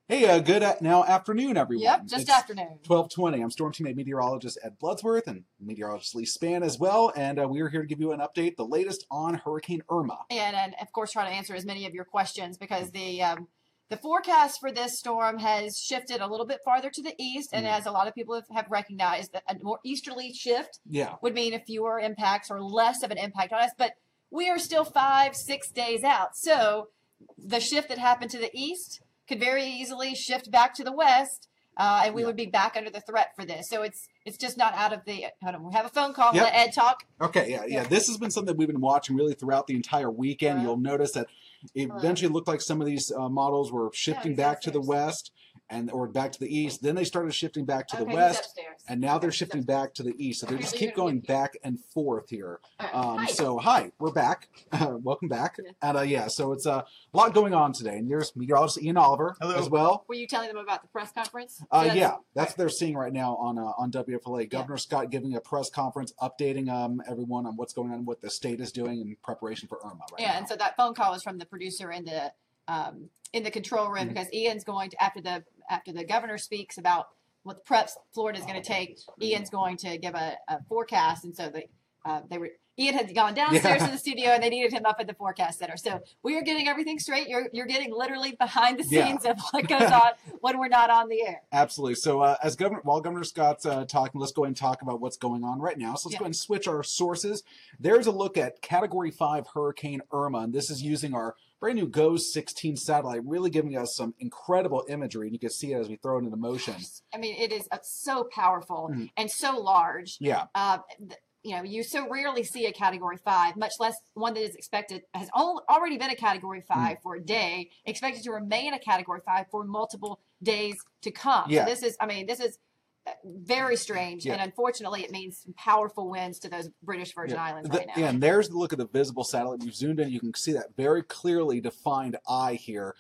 Hey, good now afternoon, everyone. Yep, just It's afternoon. 12:20. I'm Storm Teammate Meteorologist at Bloodsworth and meteorologist Leigh Spann as well, and we are here to give you an update, the latest on Hurricane Irma. And of course, try to answer as many of your questions because the forecast for this storm has shifted a little bit farther to the east, and as a lot of people have recognized, that a more easterly shift would mean a fewer impacts or less of an impact on us. But we are still 5-6 days out, so the shift that happened to the east could very easily shift back to the west, and we would be back under the threat for this. So it's just not out of the. Hold on, we have a phone call. Let Ed talk. Okay, yeah. This has been something that we've been watching really throughout the entire weekend. You'll notice that it eventually looked like some of these models were shifting back to the west or back to the east. Then they started shifting back to the west, and now they're shifting back to the east. So they just keep going back and forth here. So hi, we're back. Welcome back. And so it's a lot going on today. And there's meteorologist Ian Oliver as well. Were you telling them about the press conference? That's what they're seeing right now on WFLA. Governor Scott giving a press conference, updating everyone on what's going on, what the state is doing in preparation for Irma right now. And so that phone call was from the producer in the control room because Ian's going to after the governor speaks about what the preps Florida is going to take. Ian's going to give a forecast, and so Ian had gone downstairs to the studio, and they needed him up at the forecast center. So we are getting everything straight. You're getting literally behind the scenes of what goes on when we're not on the air. Absolutely. So while Governor Scott's talking, let's go ahead and talk about what's going on right now. So let's go ahead and switch our sources. There's a look at Category 5 Hurricane Irma, and this is using our brand new GOES 16 satellite, really giving us some incredible imagery, and you can see it as we throw it into motion. I mean, it is so powerful and so large. You so rarely see a Category 5, much less one that is has already been a Category 5 for a day, expected to remain a Category 5 for multiple days to come. So this is very strange, and unfortunately, it means some powerful winds to those British Virgin Islands right now. And there's the look at the visible satellite. We've zoomed in. You can see that very clearly defined eye here.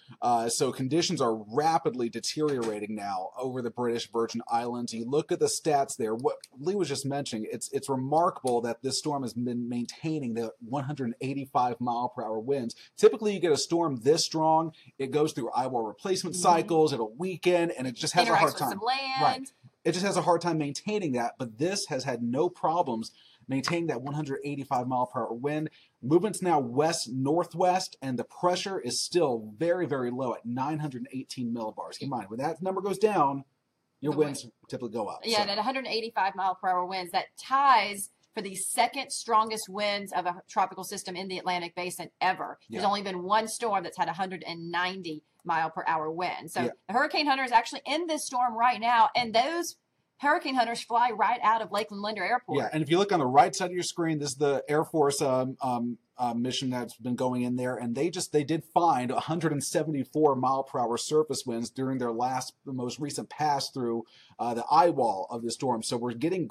So conditions are rapidly deteriorating now over the British Virgin Islands. You look at the stats there. What Leigh was just mentioning, it's remarkable that this storm has been maintaining the 185 mile per hour winds. Typically, you get a storm this strong, it goes through eyewall replacement cycles, it'll weaken, and it just has a hard time. With some land. Right. It just has a hard time maintaining that, but this has had no problems maintaining that 185 mile per hour wind. Movement's now west-northwest, and the pressure is still very, very low at 918 millibars. Keep in mind, when that number goes down, your winds typically go up. Yeah, and at 185 mile per hour winds, that ties for the second strongest winds of a tropical system in the Atlantic Basin ever. There's only been one storm that's had 190 mile per hour wind. So the hurricane hunter is actually in this storm right now, and those hurricane hunters fly right out of Lakeland Linder Airport. Yeah, and if you look on the right side of your screen, this is the Air Force mission that's been going in there, and they did find 174 mile per hour surface winds during their most recent pass through the eye wall of the storm. So we're getting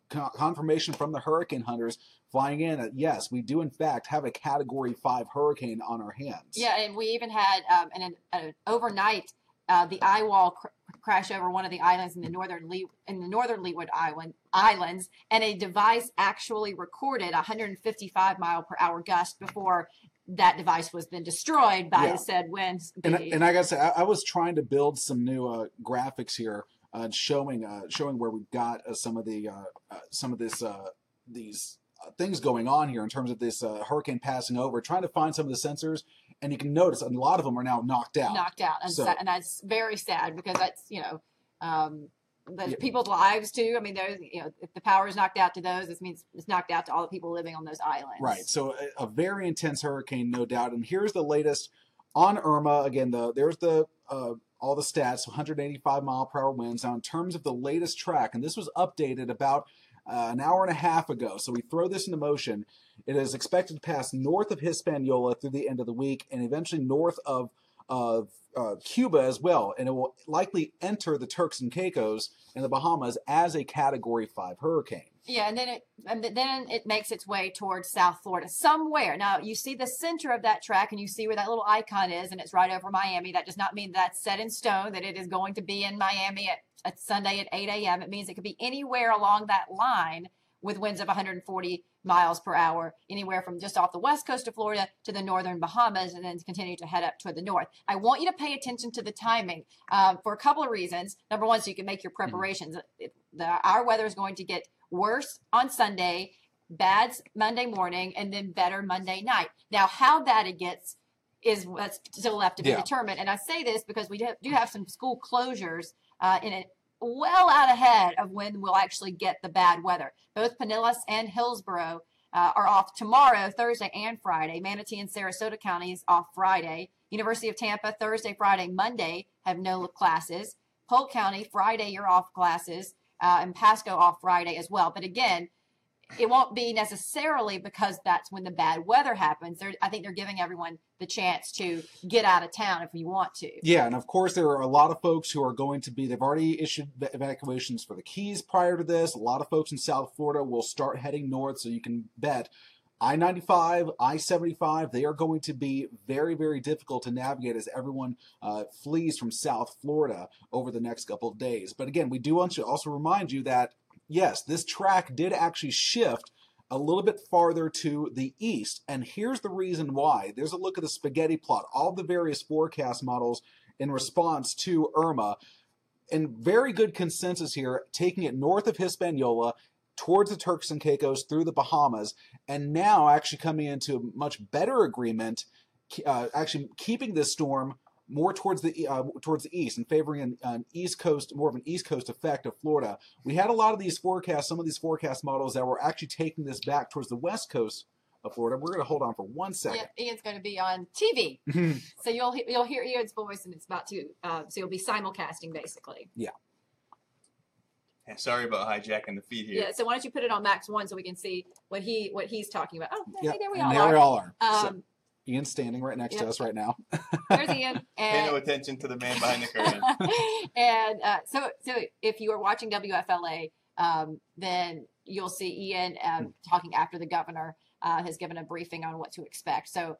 confirmation from the hurricane hunters flying in that yes, we do in fact have a Category 5 hurricane on our hands. Yeah, and we even had an overnight the eye wall crash over one of the islands in the northern Leeward Islands, and a device actually recorded 155 mile per hour gust before that device was then destroyed by the said winds. And I gotta say, I was trying to build some new graphics here, showing where we've got some of these things going on here in terms of this hurricane passing over, trying to find some of the sensors, and you can notice a lot of them are now knocked out. And that's very sad because that's, people's lives too. I mean, if the power is knocked out to those, this means it's knocked out to all the people living on those islands. Right. So a very intense hurricane, no doubt. And here's the latest on Irma. Again, there's all the stats, 185 mile per hour winds. Now, in terms of the latest track, and this was updated about an hour and a half ago. So we throw this into motion. It is expected to pass north of Hispaniola through the end of the week, and eventually north of Cuba as well. And it will likely enter the Turks and Caicos and the Bahamas as a Category 5 hurricane. Yeah, and then it makes its way towards South Florida somewhere. Now, you see the center of that track, and you see where that little icon is, and it's right over Miami. That does not mean that's set in stone, that it is going to be in Miami at Sunday at 8 a.m. It means it could be anywhere along that line with winds of 140 miles per hour, anywhere from just off the west coast of Florida to the northern Bahamas, and then continue to head up toward the north. I want you to pay attention to the timing for a couple of reasons. Number one, so you can make your preparations. Our weather is going to get worse on Sunday, bad Monday morning, and then better Monday night. Now, how bad it gets is what's still left to be determined. And I say this because we do have some school closures in it well out ahead of when we'll actually get the bad weather. Both Pinellas and Hillsborough are off tomorrow, Thursday and Friday. Manatee and Sarasota counties off Friday. University of Tampa, Thursday, Friday, Monday have no classes. Polk County, Friday, you're off classes, and Pasco off Friday as well. But again, it won't be necessarily because that's when the bad weather happens. I think they're giving everyone the chance to get out of town if you want to. Yeah, and of course there are a lot of folks who are going to be, they've already issued evacuations for the Keys prior to this. A lot of folks in South Florida will start heading north, so you can bet I-95, I-75, they are going to be very, very difficult to navigate as everyone flees from South Florida over the next couple of days. But again, we do want to also remind you that yes, this track did actually shift a little bit farther to the east, and here's the reason why. There's a look at the spaghetti plot, all the various forecast models in response to Irma, and very good consensus here, taking it north of Hispaniola, towards the Turks and Caicos, through the Bahamas, and now actually coming into a much better agreement, actually keeping this storm more towards the east and favoring an east coast, more of an east coast effect of Florida. We had a lot of these forecasts, some of these forecast models that were actually taking this back towards the west coast of Florida. We're going to hold on for 1 second. Yeah, Ian's going to be on TV, so you'll hear Ian's voice, and it's about to. So you'll be simulcasting basically. Yeah. Yeah, sorry about hijacking the feed here. Yeah. So why don't you put it on Max 1 so we can see what he's talking about? Oh, yeah, there we all are. So, Ian's standing right next to us right now. There's Ian. Pay no attention to the man behind the curtain. And so if you are watching WFLA, then you'll see Ian talking after the governor has given a briefing on what to expect. So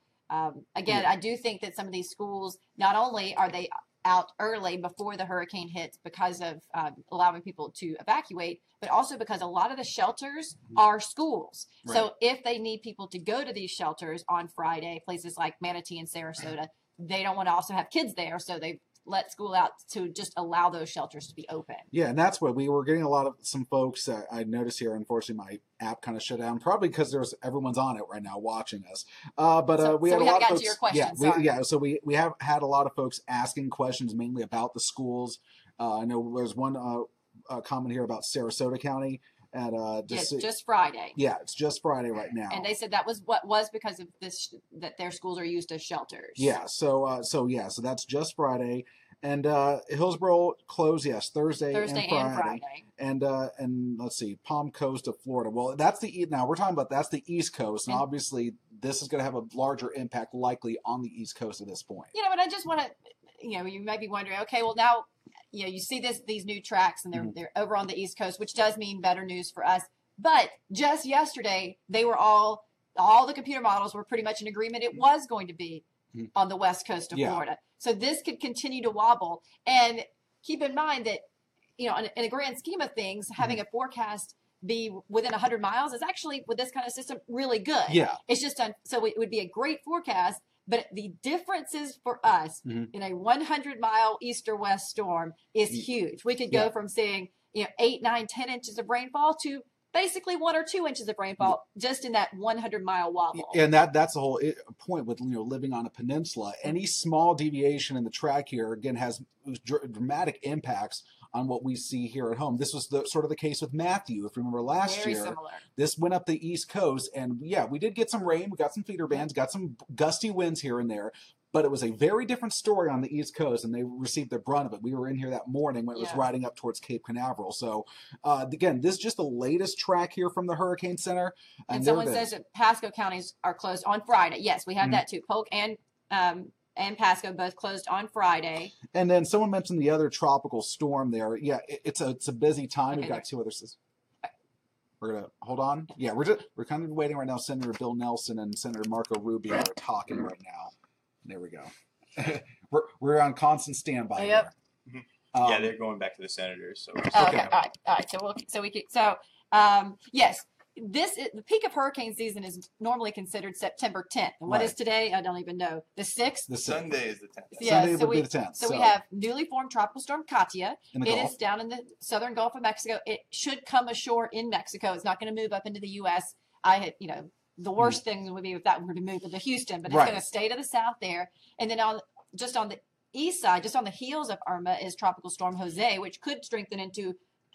again, I do think that some of these schools, not only are they out early before the hurricane hits because of allowing people to evacuate, but also because a lot of the shelters are schools. Right. So if they need people to go to these shelters on Friday, places like Manatee and Sarasota, they don't want to also have kids there. So they let school out to just allow those shelters to be open. Yeah, and that's what we were getting a lot of some folks. I noticed here, unfortunately, my app kind of shut down, probably because everyone's on it right now watching us. But we had a lot of folks. To your question, so we have had a lot of folks asking questions mainly about the schools. I know there's one comment here about Sarasota County. Just Friday. Yeah, it's just Friday right now. And they said that was what was because of this, that their schools are used as shelters. Yeah, so that's just Friday. And Hillsborough closed, yes, Thursday and Friday. And let's see, Palm Coast of Florida. Well, that's now we're talking about that's the East Coast, and obviously this is going to have a larger impact likely on the East Coast at this point. But I just want to, you might be wondering, okay, well now, you see these new tracks, and they're over on the East Coast, which does mean better news for us. But just yesterday, they were all the computer models were pretty much in agreement it was going to be on the West Coast of Florida. So this could continue to wobble. And keep in mind that, in a grand scheme of things, having a forecast be within 100 miles is actually, with this kind of system, really good. Yeah. It's just, so it would be a great forecast. But the differences for us in a 100-mile east or west storm is huge. We could go from seeing 8, 9, 10 inches of rainfall to basically 1 or 2 inches of rainfall just in that 100-mile wobble. And that's the whole point with living on a peninsula. Any small deviation in the track here again has dramatic impacts on what we see here at home. This was sort of the case with Matthew, if you remember last year. Very similar. This went up the East Coast, and we did get some rain. We got some feeder bands, got some gusty winds here and there, but it was a very different story on the East Coast, and they received the brunt of it. We were in here that morning when it was riding up towards Cape Canaveral. So, again, this is just the latest track here from the Hurricane Center. And someone says that Pasco counties are closed on Friday. Yes, we have that too. Polk and Pasco both closed on Friday. And then someone mentioned the other tropical storm there. Yeah, it's a busy time. We've got 2 others. We're gonna hold on. Yeah, we're kind of waiting right now. Senator Bill Nelson and Senator Marco Rubio are talking right now. There we go. we're on constant standby. Yep. Yeah, they're going back to the senators. So okay. All right. So yes. the peak of hurricane season is normally considered September 10th. And what is today? I don't even know. The 6th? The Sunday is the 10th. Yeah, Sunday would be the 10th. So we have newly formed tropical storm Katia. It is down in the southern Gulf of Mexico. It should come ashore in Mexico. It's not going to move up into the U.S. The worst thing would be if that were to move into Houston, but it's going to stay to the south there. And then on the east side, just on the heels of Irma, is tropical storm Jose, which could strengthen into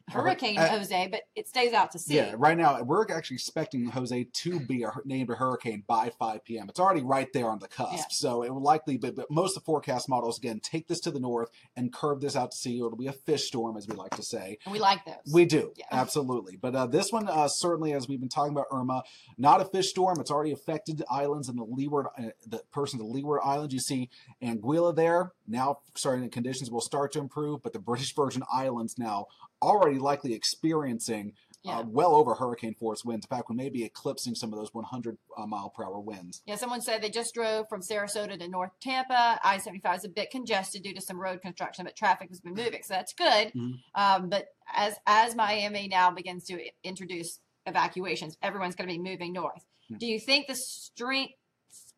Hurricane Jose, but it stays out to sea. Yeah, right now we're actually expecting Jose to be named a hurricane by 5 p.m. It's already right there on the cusp, so it will likely be. But most of the forecast models again take this to the north and curve this out to sea. It'll be a fish storm, as we like to say. And we like those. We do, absolutely. But this one certainly, as we've been talking about Irma, not a fish storm. It's already affected islands in the leeward, the leeward islands. You see Anguilla there now. Starting the conditions will start to improve, but the British Virgin Islands now already likely experiencing well over hurricane force winds. In fact, we may be eclipsing some of those 100 mile per hour winds. Yeah, someone said they just drove from Sarasota to North Tampa. I-75 is a bit congested due to some road construction, but traffic has been moving, so that's good. But as Miami now begins to introduce evacuations, everyone's going to be moving north. Do you think the strength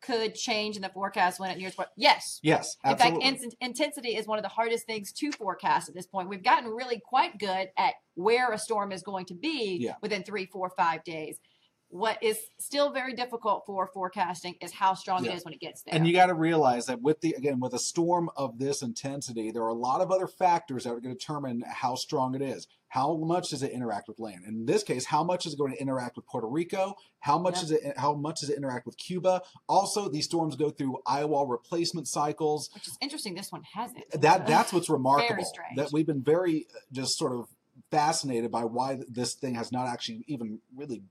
could change in the forecast when it nears what? Yes. Yes, absolutely. In fact, intensity is one of the hardest things to forecast at this point. We've gotten really quite good at where a storm is going to be within 3, 4, 5 days. What is still very difficult for forecasting is how strong it is when it gets there. And you got to realize that with a storm of this intensity, there are a lot of other factors that are going to determine how strong it is. How much does it interact with land? In this case, how much is it going to interact with Puerto Rico? How much does it interact with Cuba? Also, these storms go through eye wall replacement cycles. Which is interesting. This one hasn't. That's what's remarkable. Very strange. That we've been very just sort of fascinated by why this thing has not actually even really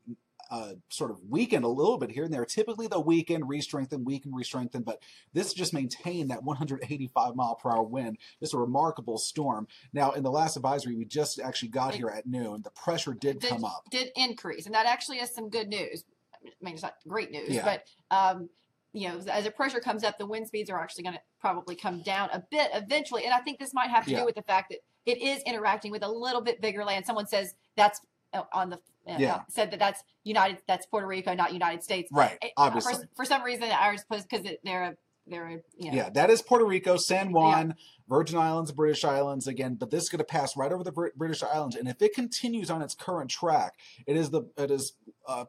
sort of weakened a little bit here and there. Typically they'll weaken, re-strengthen, but this just maintained that 185 mile per hour wind. It's a remarkable storm. Now, in the last advisory, we just actually got here at noon. The pressure did come up. Did increase, and that actually is some good news. I mean, it's not great news, but as the pressure comes up, the wind speeds are actually going to probably come down a bit eventually. And I think this might have to do with the fact that it is interacting with a little bit bigger land. Someone says that's on the said that's Puerto Rico, not United States. Right. Obviously. For some reason, ours because they're that is Puerto Rico, San Juan, Virgin Islands, British Islands again. But this is going to pass right over the British Islands, and if it continues on its current track, it is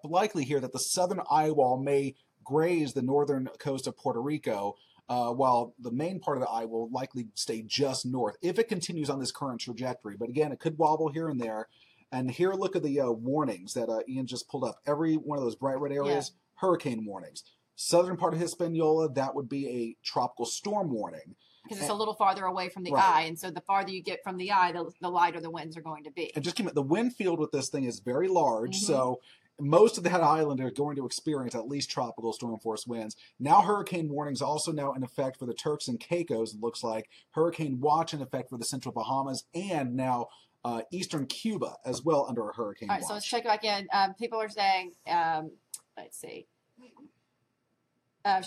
likely here that the southern eye wall may graze the northern coast of Puerto Rico. While the main part of the eye will likely stay just north if it continues on this current trajectory. But again, it could wobble here and there. And here, look at the warnings that Ian just pulled up. Every one of those bright red areas, hurricane warnings. Southern part of Hispaniola, that would be a tropical storm warning. Because it's a little farther away from the eye. And so the farther you get from the eye, the lighter the winds are going to be. And just keep it, the wind field with this thing is very large. So most of that island are going to experience at least tropical storm force winds. Now hurricane warnings also now in effect for the Turks and Caicos, it looks like. Hurricane watch in effect for the Central Bahamas, and now eastern Cuba as well under a hurricane watch. All right, so let's check back in. People are saying, let's see.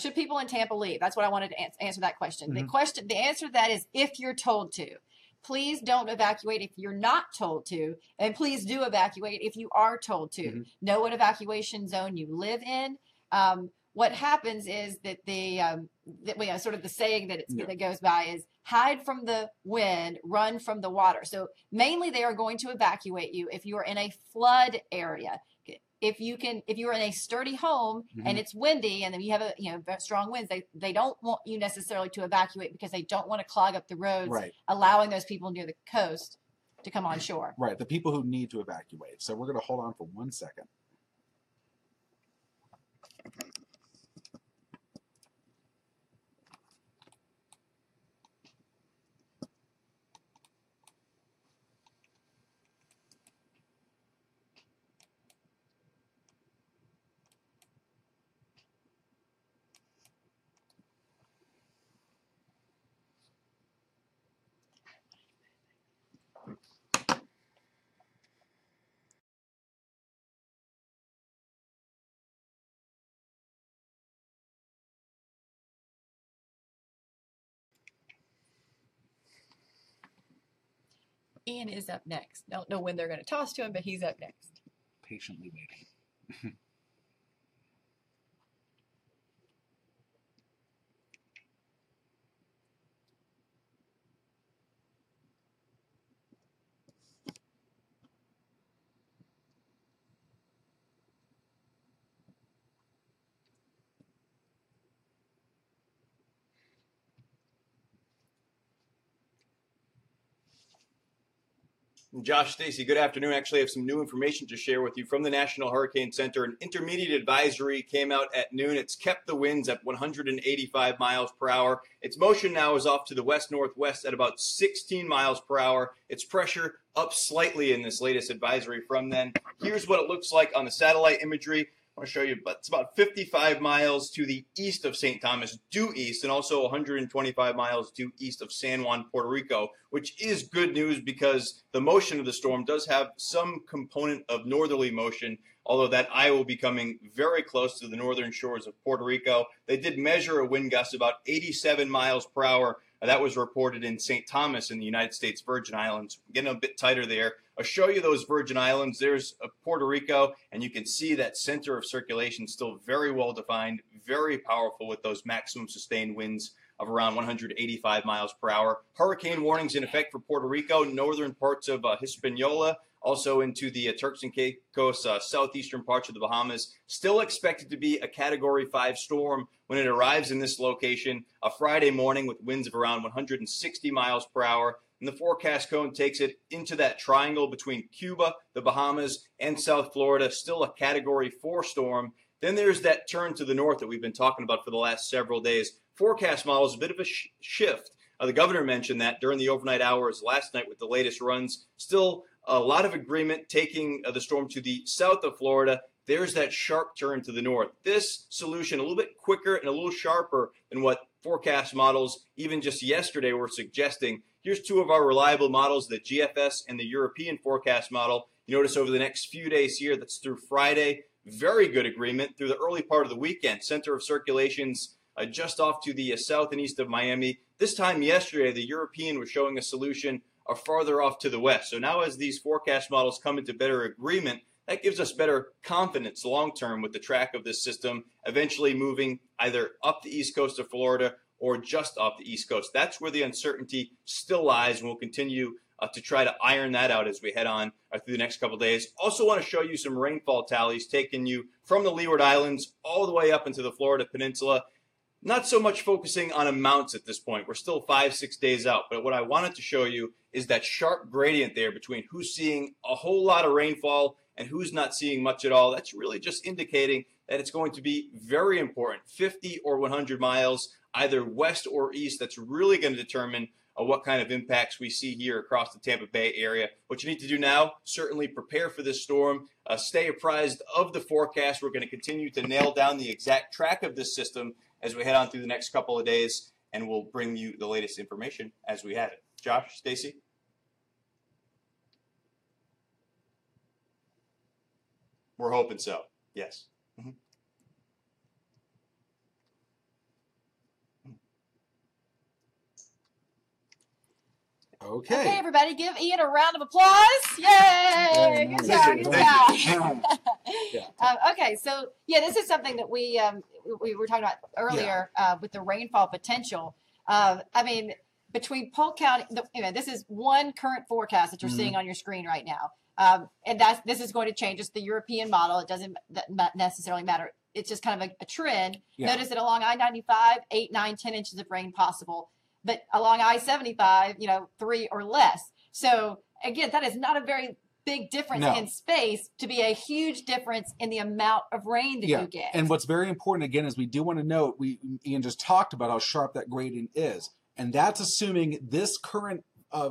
Should people in Tampa leave? That's what I wanted to answer that question. The answer to that is if you're told to. Please don't evacuate if you're not told to, and please do evacuate if you are told to. Know what evacuation zone you live in. What happens is that sort of the saying that goes by is hide from the wind, run from the water. So mainly they are going to evacuate you if you are in a flood area. If you are in a sturdy home and it's windy and then you have strong winds, they don't want you necessarily to evacuate because they don't want to clog up the roads, allowing those people near the coast to come on shore. Right, the people who need to evacuate. So we're going to hold on for 1 second. Ian is up next. Don't know when they're going to toss to him, but he's up next. Patiently waiting. Josh, Stacy, good afternoon. Actually, I have some new information to share with you from the National Hurricane Center. An intermediate advisory came out at noon. It's kept the winds at 185 miles per hour. Its motion now is off to the west-northwest at about 16 miles per hour. Its pressure up slightly in this latest advisory from then. Here's what it looks like on the satellite imagery. I want to show you, but it's about 55 miles to the east of St. Thomas, due east, and also 125 miles due east of San Juan, Puerto Rico, which is good news because the motion of the storm does have some component of northerly motion, although that eye will be coming very close to the northern shores of Puerto Rico. They did measure a wind gust about 87 miles per hour. That was reported in St. Thomas in the United States Virgin Islands. Getting a bit tighter there. I'll show you those Virgin Islands. There's Puerto Rico, and you can see that center of circulation still very well defined, very powerful with those maximum sustained winds of around 185 miles per hour. Hurricane warnings in effect for Puerto Rico, northern parts of Hispaniola, also into the Turks and Caicos, southeastern parts of the Bahamas. Still expected to be a Category 5 storm when it arrives in this location, a Friday morning with winds of around 160 miles per hour. And the forecast cone takes it into that triangle between Cuba, the Bahamas, and South Florida, still a Category 4 storm. Then there's that turn to the north that we've been talking about for the last several days. Forecast models, a bit of a shift. The governor mentioned that during the overnight hours last night with the latest runs. Still a lot of agreement taking the storm to the south of Florida. There's that sharp turn to the north. This solution a little bit quicker and a little sharper than what forecast models even just yesterday were suggesting. Here's two of our reliable models, the GFS and the European forecast model. You notice over the next few days here, that's through Friday, very good agreement through the early part of the weekend. Center of circulations just off to the south and east of Miami. This time yesterday, the European was showing a solution farther off to the west. So now as these forecast models come into better agreement, that gives us better confidence long-term with the track of this system, eventually moving either up the east coast of Florida or just off the east coast. That's where the uncertainty still lies, and we'll continue to try to iron that out as we head on through the next couple of days. Also want to show you some rainfall tallies taking you from the Leeward Islands all the way up into the Florida Peninsula. Not so much focusing on amounts at this point. We're still 5-6 days out. But what I wanted to show you is that sharp gradient there between who's seeing a whole lot of rainfall and who's not seeing much at all. That's really just indicating that it's going to be very important. 50 or 100 miles, either west or east. That's really going to determine what kind of impacts we see here across the Tampa Bay area. What you need to do now, certainly prepare for this storm. Stay apprised of the forecast. We're going to continue to nail down the exact track of this system as we head on through the next couple of days, and we'll bring you the latest information as we have it. Josh, Stacy? We're hoping so, yes. Mm-hmm. Okay, everybody, give Ian a round of applause. Yay! Good job, good job. Okay, so yeah, this is something that we were talking about earlier with the rainfall potential. I mean, between Polk County, this is one current forecast that you're seeing on your screen right now, and this is going to change. It's the European model. It doesn't necessarily matter. It's just kind of a trend. Yeah. Notice that along I-95, 8, 9, 10 inches of rain possible. But along I-75, 3 or less. So again, that is not a very big difference in space to be a huge difference in the amount of rain that you get. And what's very important, again, is we do want to note, Ian just talked about how sharp that gradient is. And that's assuming this current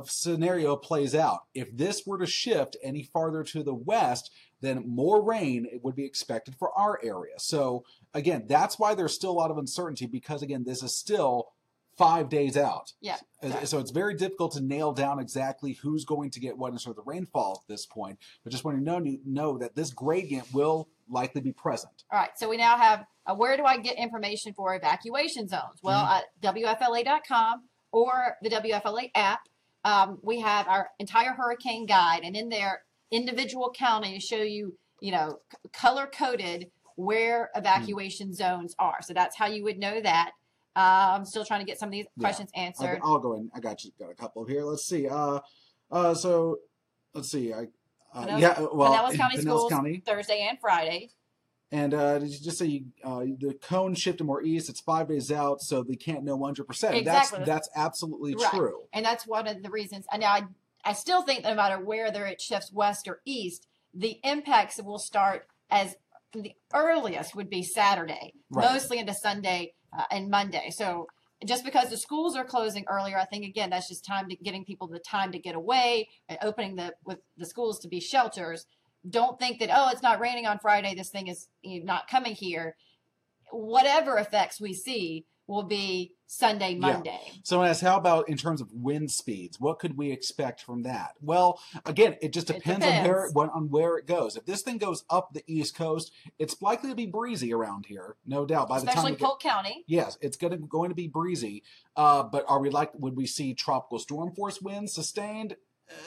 scenario plays out. If this were to shift any farther to the west, then more rain would be expected for our area. So again, that's why there's still a lot of uncertainty, because again, this is still 5 days out. Yeah. So it's very difficult to nail down exactly who's going to get what in sort of the rainfall at this point. But just want to know that this gradient will likely be present. All right. So we now have where do I get information for evacuation zones? Well, at WFLA.com or the WFLA app, we have our entire hurricane guide, and in there, individual counties show you color coded where evacuation zones are. So that's how you would know that. I'm still trying to get some of these questions answered. I'll go in. I got a couple here. Let's see. So let's see. Pinellas County Schools County. Thursday and Friday. And did you just say the cone shifted more east? It's 5 days out, so they can't know 100%. Exactly. That's absolutely right. true. And that's one of the reasons. And now I still think that no matter whether it shifts west or east, the impacts will start as the earliest would be Saturday, mostly into Sunday and Monday. So just because the schools are closing earlier, I think, again, that's just getting people the time to get away and opening the schools to be shelters. Don't think that, it's not raining on Friday, this thing is not coming here. Whatever effects we see will be Sunday, Monday. Yeah. So how about in terms of wind speeds? What could we expect from that? Well, again, it just depends. On where it goes. If this thing goes up the East Coast, it's likely to be breezy around here, no doubt. Especially Polk County. Yes, it's going to be breezy. But would we see tropical storm force winds sustained?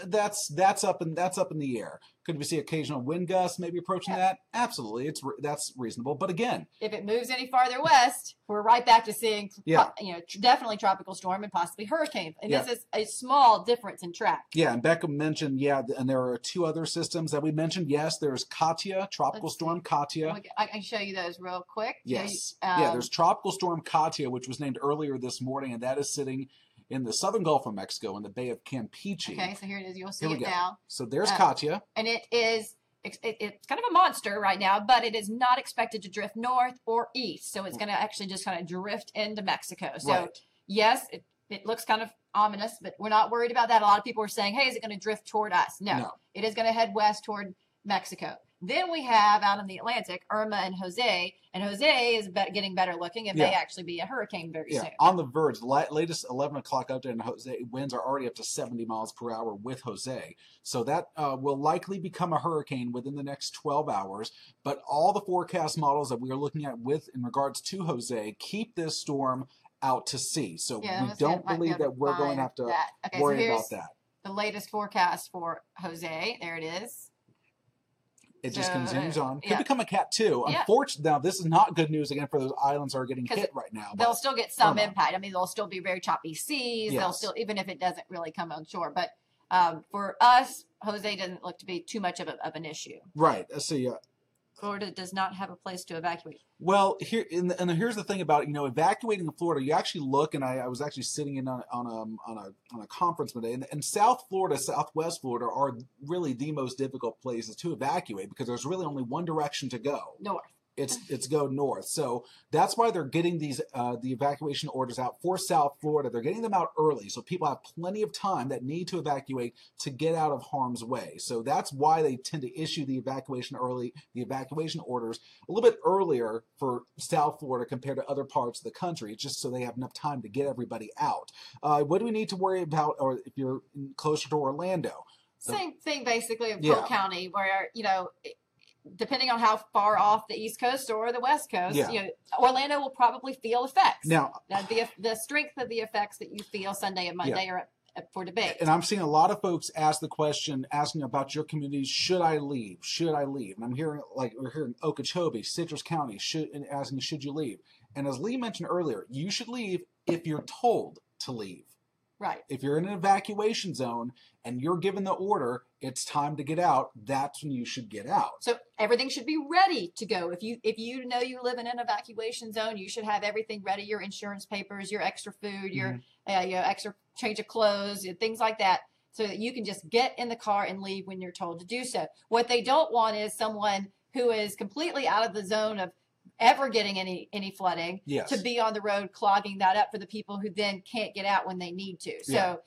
That's up in the air. Could we see occasional wind gusts maybe approaching that? Absolutely, that's reasonable. But again, if it moves any farther west, we're right back to seeing definitely tropical storm and possibly hurricane. And this is a small difference in track. Yeah, and Becca mentioned and there are two other systems that we mentioned. Yes, there's Katia, tropical storm Katia. I can show you those real quick. Yes, there's tropical storm Katia, which was named earlier this morning, and that is sitting in the southern Gulf of Mexico in the Bay of Campeche. Okay, so here it is. You'll see it now. So there's Katia. And it's kind of a monster right now, but it is not expected to drift north or east. So it's going to actually just kind of drift into Mexico. So yes, it looks kind of ominous, but we're not worried about that. A lot of people are saying, hey, is it going to drift toward us? No. It is going to head west toward Mexico. Then we have out in the Atlantic, Irma and Jose. And Jose is getting better looking and may actually be a hurricane very soon. On the verge. The latest 11 o'clock update on Jose, winds are already up to 70 miles per hour with Jose. So that will likely become a hurricane within the next 12 hours. But all the forecast models that we are looking at in regards to Jose keep this storm out to sea. So we don't believe that we're going to have to worry about that. The latest forecast for Jose. There it is. It just continues on. Could become a Cat 2. Unfortunately, now this is not good news again for those islands that are getting hit right now. They'll still get some impact. I mean, they'll still be very choppy seas. They'll still, even if it doesn't really come on shore. But for us, Jose doesn't look to be too much of an issue. Right. Let's see. Florida does not have a place to evacuate. Well, here's the thing about evacuating in Florida. You actually look, and I was actually sitting in on a conference today, and South Florida, Southwest Florida are really the most difficult places to evacuate because there's really only one direction to go. North. It's go north. So that's why they're getting these the evacuation orders out for South Florida. They're getting them out early so people have plenty of time that need to evacuate to get out of harm's way. So that's why they tend to issue the evacuation orders a little bit earlier for South Florida compared to other parts of the country. It's just so they have enough time to get everybody out. What do we need to worry about, or if you're closer to Orlando? Same thing basically in Polk County where, depending on how far off the East Coast or the West Coast, Orlando will probably feel effects. Now, the strength of the effects that you feel Sunday and Monday are up for debate. And I'm seeing a lot of folks ask the question, asking about your community, should I leave? Should I leave? And I'm hearing, we're hearing Okeechobee, Citrus County, asking, should you leave? And as Leigh mentioned earlier, you should leave if you're told to leave. Right. If you're in an evacuation zone and you're given the order, it's time to get out, that's when you should get out. So everything should be ready to go. If you know you live in an evacuation zone, you should have everything ready, your insurance papers, your extra food, your extra change of clothes, things like that, so that you can just get in the car and leave when you're told to do so. What they don't want is someone who is completely out of the zone of ever getting any flooding to be on the road clogging that up for the people who then can't get out when they need to. So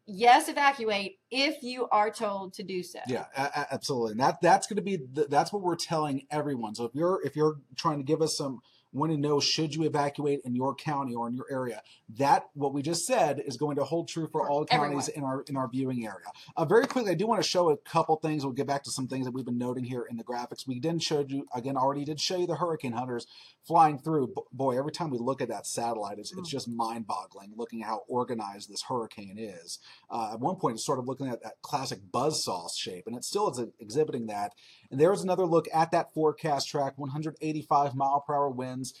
yes, evacuate if you are told to do so. Yeah, absolutely. And that's going to be that's what we're telling everyone. So if you're trying to give us some want to know, should you evacuate in your county or in your area, that what we just said is going to hold true for all counties in our viewing area. Very quickly, I do want to show a couple things. We'll get back to some things that we've been noting here in the graphics. We didn't show you, again, already did show you the hurricane hunters flying through. Boy, every time we look at that satellite, it's just mind-boggling looking at how organized this hurricane is. At one point, it's sort of looking at that classic buzzsaw shape, and it still is exhibiting that. And there's another look at that forecast track, 185 mile per hour winds.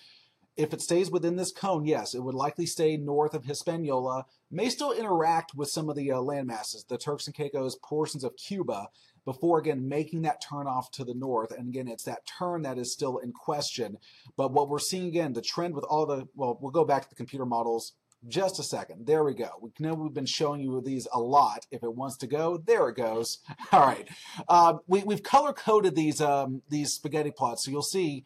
If it stays within this cone, yes, it would likely stay north of Hispaniola, may still interact with some of the land masses, the Turks and Caicos, portions of Cuba, before, again, making that turn off to the north. And again, it's that turn that is still in question. But what we're seeing, again, the trend with all the, well, we'll go back to the computer models just a second. There we go. We know we've been showing you these a lot. If it wants to go, there it goes. All right. We've color-coded these spaghetti plots. So you'll see,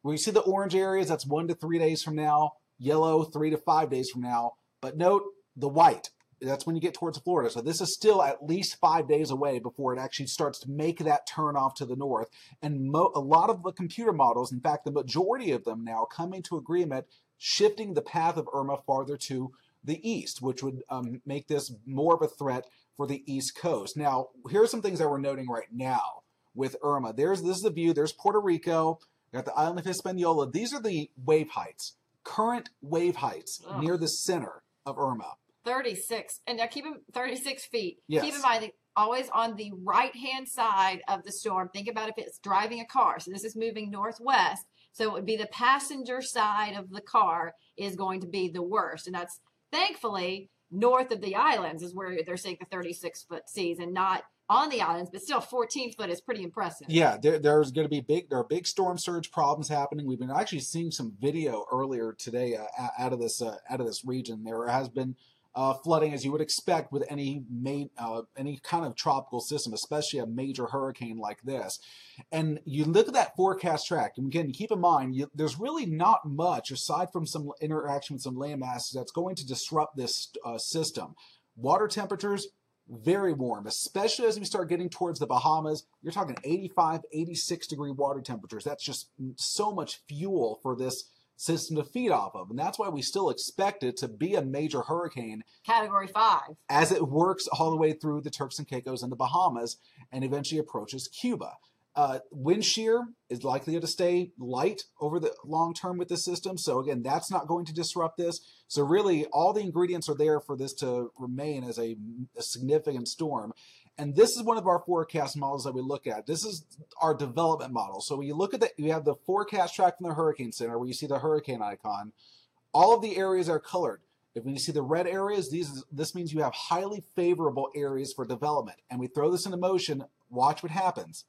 where you see the orange areas, that's 1 to 3 days from now. Yellow, 3 to 5 days from now. But note the white. That's when you get towards Florida. So this is still at least 5 days away before it actually starts to make that turn off to the north. And a lot of the computer models, in fact, the majority of them now coming to agreement, shifting the path of Irma farther to the east, which would make this more of a threat for the East Coast. Now, here are some things that we're noting right now with Irma. This is the view. There's Puerto Rico. Got the island of Hispaniola. These are the wave heights, current wave heights near the center of Irma. 36. And now keep them 36 feet. Yes. Keep in mind, always on the right-hand side of the storm. Think about if it's driving a car. So this is moving northwest. So it would be the passenger side of the car is going to be the worst. And that's thankfully north of the islands is where they're seeing the 36-foot seas and not on the islands, but still 14 foot is pretty impressive. Yeah, there's going to be there are big storm surge problems happening. We've been actually seeing some video earlier today out of this region. There has been flooding, as you would expect with any kind of tropical system, especially a major hurricane like this. And you look at that forecast track, and again, keep in mind, there's really not much aside from some interaction with some land masses that's going to disrupt this system. Water temperatures, very warm, especially as we start getting towards the Bahamas. You're talking 85, 86 degree water temperatures. That's just so much fuel for this system to feed off of. And that's why we still expect it to be a major hurricane. Category 5. As it works all the way through the Turks and Caicos and the Bahamas and eventually approaches Cuba. Wind shear is likely to stay light over the long term with this system. So again, that's not going to disrupt this. So really all the ingredients are there for this to remain as a significant storm. And this is one of our forecast models that we look at. This is our development model. So when you look at you have the forecast track from the Hurricane Center where you see the hurricane icon. All of the areas are colored. If you see the red areas, this means you have highly favorable areas for development. And we throw this into motion, watch what happens.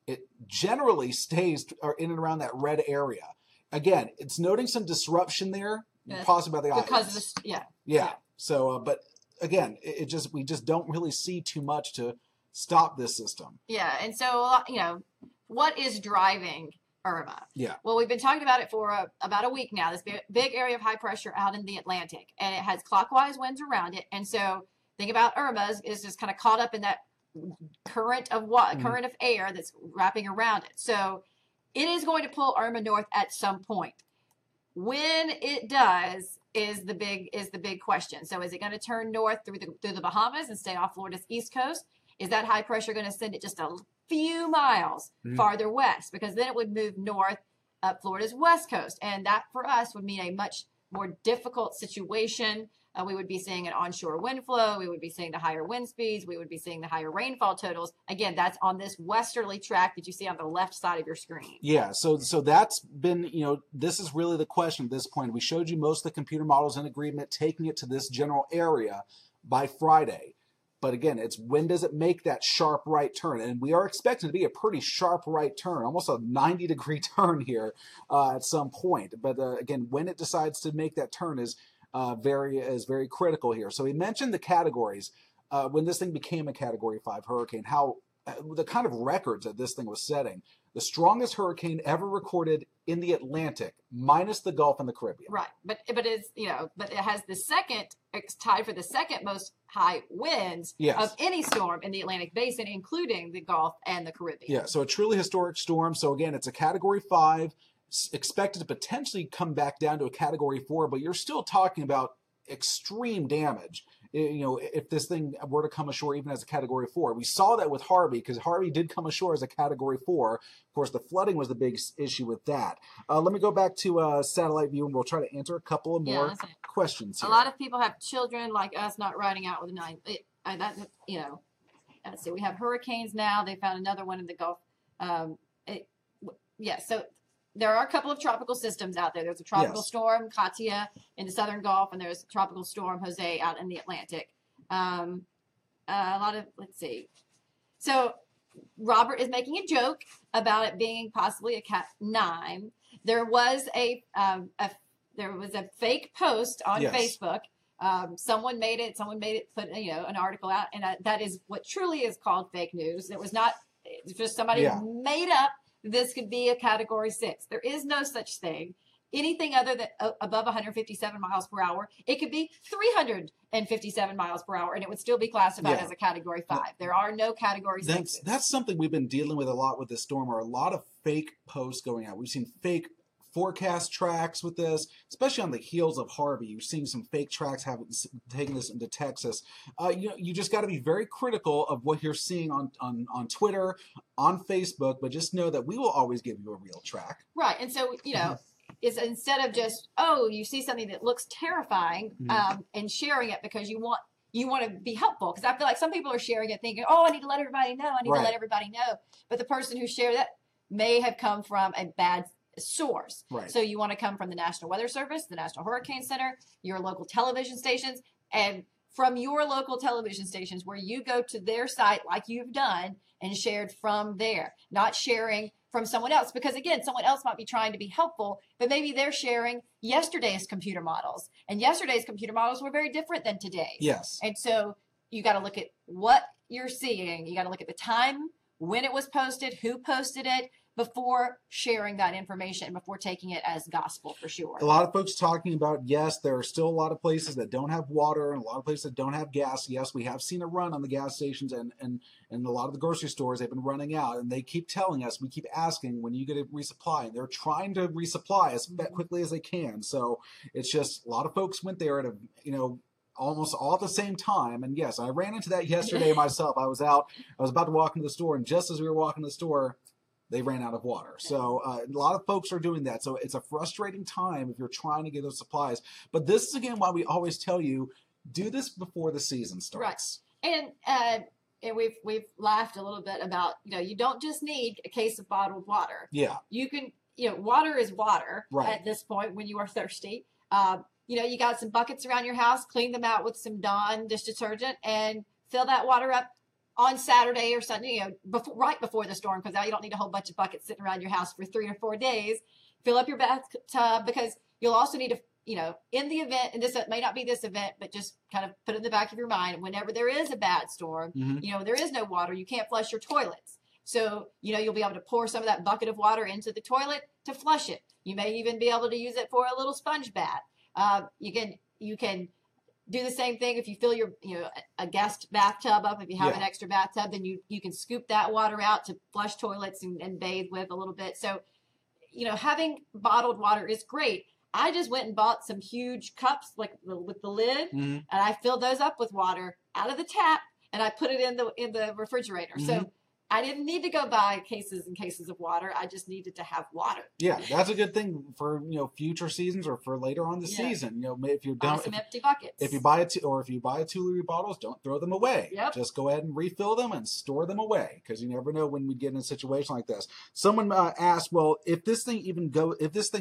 It generally stays in and around that red area. Again, it's noting some disruption there, possibly by the because of the yeah. So, but again, we just don't really see too much to stop this system. Yeah, and so what is driving Irma? Yeah. Well, we've been talking about it for about a week now. This big area of high pressure out in the Atlantic, and it has clockwise winds around it. And so, think about Irma is just kind of caught up in that current of air that's wrapping around it. So it is going to pull Irma north at some point. When it does is the big question. So is it going to turn north through the Bahamas and stay off Florida's east coast? Is that high pressure going to send it just a few miles farther west? Because then it would move north up Florida's west coast, and that for us would mean a much more difficult situation. We would be seeing an onshore wind flow. We would be seeing the higher wind speeds. We would be seeing the higher rainfall totals. Again, that's on this westerly track that you see on the left side of your screen. Yeah, so that's been, this is really the question at this point. We showed you most of the computer models in agreement, taking it to this general area by Friday. But again, it's when does it make that sharp right turn? And we are expecting to be a pretty sharp right turn, almost a 90-degree turn here at some point. But again, when it decides to make that turn is very critical here. So we mentioned the categories when this thing became a Category 5 hurricane, how the kind of records that this thing was setting. The strongest hurricane ever recorded in the Atlantic, minus the Gulf and the Caribbean. Right, but it has it's tied for the second most high winds of any storm in the Atlantic Basin, including the Gulf and the Caribbean. Yeah, so a truly historic storm. So again, it's a Category 5. Expected to potentially come back down to a Category 4, but you're still talking about extreme damage. If this thing were to come ashore even as a Category 4. We saw that with Harvey, because Harvey did come ashore as a Category 4. Of course, the flooding was the big issue with that. Let me go back to satellite view, and we'll try to answer a couple of more questions here. A lot of people have children like us not riding out with a 9. Let's see, we have hurricanes now. They found another one in the Gulf So there are a couple of tropical systems out there. There's a tropical storm, Katia, in the southern Gulf, and there's a tropical storm, Jose, out in the Atlantic. Let's see. So Robert is making a joke about it being possibly a Cat 9. There was a fake post on Facebook. Someone made it, put an article out, and that is what truly is called fake news. It was not. It's just somebody made up this could be a Category 6. There is no such thing. Anything other than above 157 miles per hour, it could be 357 miles per hour, and it would still be classified as a Category 5. There are no Category 6s. That's something we've been dealing with a lot with this storm, are a lot of fake posts going out. We've seen fake forecast tracks with this, especially on the heels of Harvey. You're seeing some fake tracks taking this into Texas. You just got to be very critical of what you're seeing on Twitter, on Facebook, but just know that we will always give you a real track. Right, and so, is instead of just, you see something that looks terrifying and sharing it because you want to be helpful. Because I feel like some people are sharing it thinking, I need to let everybody know. To let everybody know. But the person who shared that may have come from a bad source. Right. So you want to come from the National Weather Service, the National Hurricane Center, your local television stations, and from your local television stations where you go to their site like you've done and shared from there, not sharing from someone else. Because again, someone else might be trying to be helpful, but maybe they're sharing yesterday's computer models. And yesterday's computer models were very different than today's. Yes. And so you got to look at what you're seeing. You got to look at the time, when it was posted, who posted it, before sharing that information, before taking it as gospel for sure. A lot of folks talking about, yes, there are still a lot of places that don't have water and a lot of places that don't have gas. Yes, we have seen a run on the gas stations and a lot of the grocery stores, they've been running out. And they keep telling us, we keep asking, when you get a resupply? And they're trying to resupply as quickly as they can. So it's just a lot of folks went there at almost all at the same time. And yes, I ran into that yesterday myself. I was about to walk into the store, and just as we were walking to the store, they ran out of water. So a lot of folks are doing that. So it's a frustrating time if you're trying to get those supplies. But this is, again, why we always tell you, do this before the season starts. Right. And we've laughed a little bit about, you don't just need a case of bottled water. Yeah. You can, water is water right. at this point when you are thirsty. You got some buckets around your house, clean them out with some Dawn dish detergent and fill that water up on Saturday or Sunday, right before the storm, because now you don't need a whole bunch of buckets sitting around your house for 3 or 4 days. Fill up your bathtub, because you'll also need to, in the event, and this may not be this event, but just kind of put it in the back of your mind, whenever there is a bad storm, there is no water, you can't flush your toilets. So, you'll be able to pour some of that bucket of water into the toilet to flush it. You may even be able to use it for a little sponge bath. You can do the same thing if you fill your, a guest bathtub up. If you have an extra bathtub, then you can scoop that water out to flush toilets and bathe with a little bit. So, having bottled water is great. I just went and bought some huge cups, like with the lid, and I filled those up with water out of the tap, and I put it in the refrigerator. So I didn't need to go buy cases and cases of water. I just needed to have water. Yeah, that's a good thing for future seasons or for later on the season. If you're done, some empty buckets. If you buy 2-liter bottles, don't throw them away. Yep. Just go ahead and refill them and store them away, because you never know when we get in a situation like this. Someone asked, well, if this thing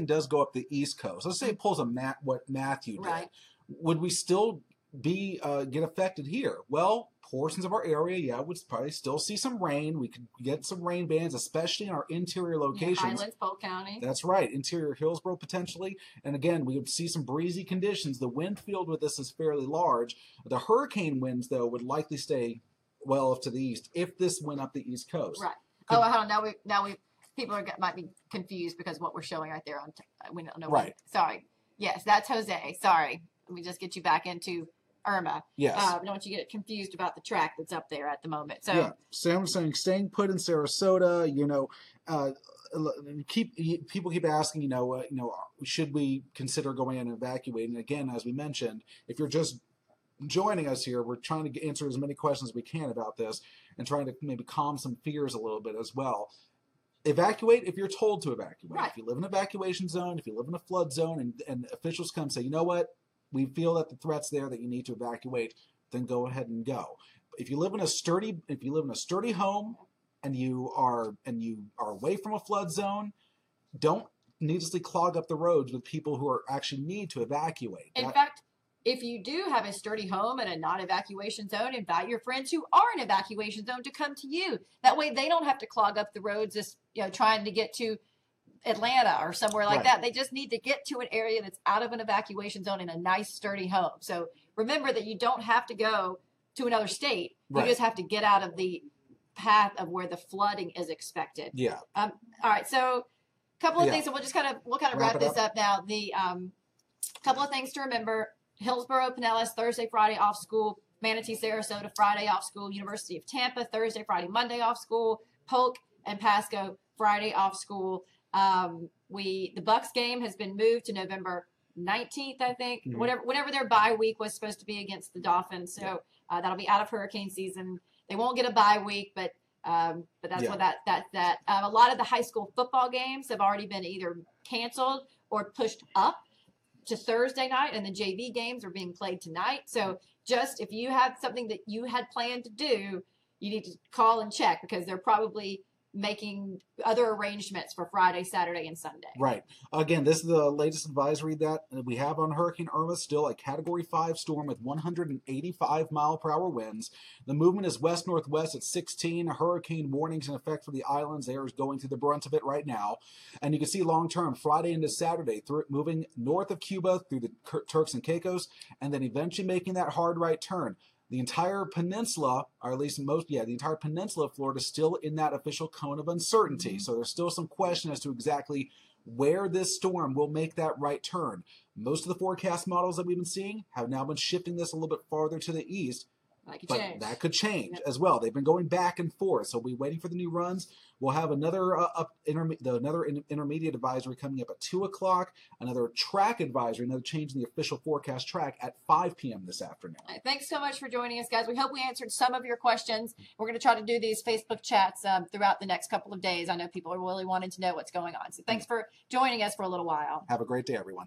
does go up the East Coast, let's say it pulls what Matthew did, right, would we still be get affected here? Well, portions of our area, would probably still see some rain. We could get some rain bands, especially in our interior locations. Highlands, Polk County. That's right. Interior Hillsborough, potentially. And again, we would see some breezy conditions. The wind field with this is fairly large. The hurricane winds, though, would likely stay well off to the east if this went up the East Coast. Right. Hold on. Now we people might be confused because what we're showing right there we don't know. Right. Sorry. Yes, that's Jose. Sorry. Let me just get you back into Irma. Yes. Don't want you to get confused about the track that's up there at the moment. So Sam saying staying put in Sarasota. People keep asking. Should we consider going in and evacuating? Again, as we mentioned, if you're just joining us here, we're trying to answer as many questions as we can about this and trying to maybe calm some fears a little bit as well. Evacuate if you're told to evacuate. Right. If you live in an evacuation zone, if you live in a flood zone, and officials come say, you know what, we feel that the threat's there that you need to evacuate, then go ahead and go. If you live in a sturdy home and you are away from a flood zone, don't needlessly clog up the roads with people who actually need to evacuate. In fact, if you do have a sturdy home in a non-evacuation zone, invite your friends who are in evacuation zone to come to you. That way they don't have to clog up the roads just, trying to get to Atlanta or somewhere like that. They just need to get to an area that's out of an evacuation zone in a nice sturdy home. So remember that you don't have to go to another state. You just have to get out of the path of where the flooding is expected. Yeah. All right. So a couple of things, and we'll kind of wrap this up now. The couple of things to remember: Hillsborough, Pinellas, Thursday, Friday off school. Manatee, Sarasota, Friday off school. University of Tampa, Thursday, Friday, Monday off school. Polk and Pasco, Friday off school. The Bucks game has been moved to November 19th, I think. Whatever their bye week was supposed to be against the Dolphins. So that'll be out of hurricane season. They won't get a bye week, but that's what that's that. A lot of the high school football games have already been either canceled or pushed up to Thursday night, and the JV games are being played tonight. So just if you have something that you had planned to do, you need to call and check, because they're probably making other arrangements for Friday, Saturday, and Sunday. Right. Again, this is the latest advisory that we have on Hurricane Irma, still a Category 5 storm with 185-mile-per-hour winds. The movement is west-northwest at 16. Hurricane warnings in effect for the islands. They are going through the brunt of it right now. And you can see long-term, Friday into Saturday, moving north of Cuba through the Turks and Caicos, and then eventually making that hard right turn. The entire peninsula, or at least the entire peninsula of Florida is still in that official cone of uncertainty. So there's still some question as to exactly where this storm will make that right turn. Most of the forecast models that we've been seeing have now been shifting this a little bit farther to the east. That could change as well. They've been going back and forth, so we're waiting for the new runs. We'll have another intermediate advisory coming up at 2 o'clock, another track advisory, another change in the official forecast track at 5 p.m. this afternoon. All right, thanks so much for joining us, guys. We hope we answered some of your questions. We're going to try to do these Facebook chats throughout the next couple of days. I know people are really wanting to know what's going on. So thanks for joining us for a little while. Have a great day, everyone.